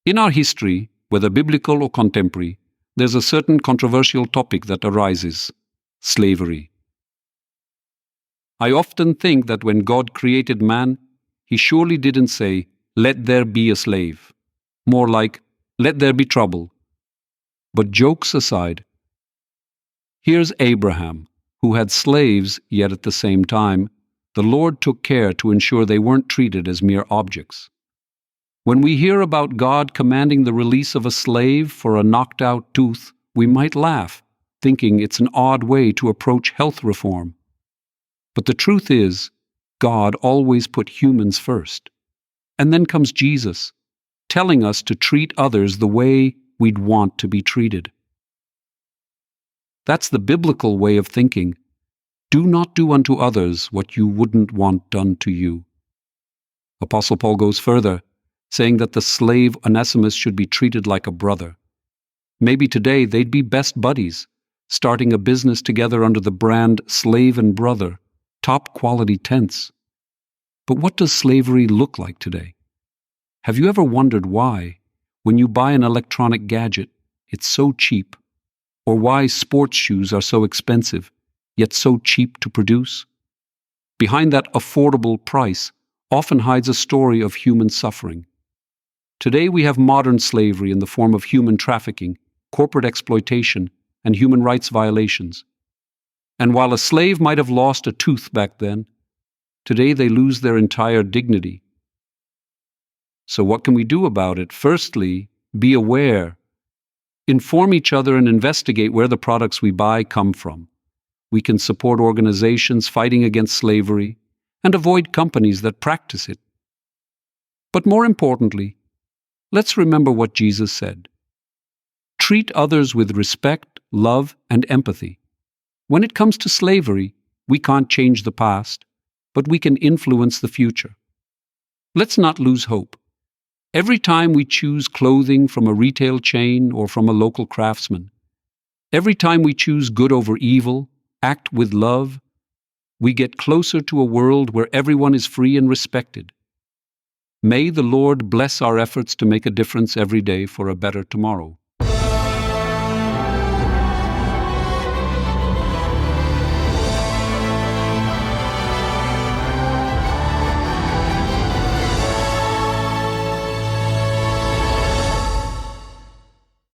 In our history, whether biblical or contemporary, there's a certain controversial topic that arises: slavery. I often think that when God created man, He surely didn't say, "Let there be a slave." More like, "Let there be trouble." But jokes aside, here's Abraham, who had slaves, yet at the same time, the Lord took care to ensure they weren't treated as mere objects. When we hear about God commanding the release of a slave for a knocked-out tooth, we might laugh, thinking it's an odd way to approach health reform. But the truth is, God always put humans first. And then comes Jesus, telling us to treat others the way we'd want to be treated. That's the biblical way of thinking. Do not do unto others what you wouldn't want done to you. Apostle Paul goes further, saying that the slave Onesimus should be treated like a brother. Maybe today they'd be best buddies, starting a business together under the brand Slave and Brother, top quality tense. But what does slavery look like today? Have you ever wondered why, when you buy an electronic gadget, it's so cheap? Or why sports shoes are so expensive, yet so cheap to produce? Behind that affordable price often hides a story of human suffering. Today we have modern slavery in the form of human trafficking, corporate exploitation, and human rights violations. And while a slave might have lost a tooth back then, today they lose their entire dignity. So what can we do about it? Firstly, be aware. Inform each other and investigate where the products we buy come from. We can support organizations fighting against slavery and avoid companies that practice it. But more importantly, let's remember what Jesus said. Treat others with respect, love, and empathy. When it comes to slavery, we can't change the past, but we can influence the future. Let's not lose hope. Every time we choose clothing from a retail chain or from a local craftsman, every time we choose good over evil, act with love, we get closer to a world where everyone is free and respected. May the Lord bless our efforts to make a difference every day for a better tomorrow.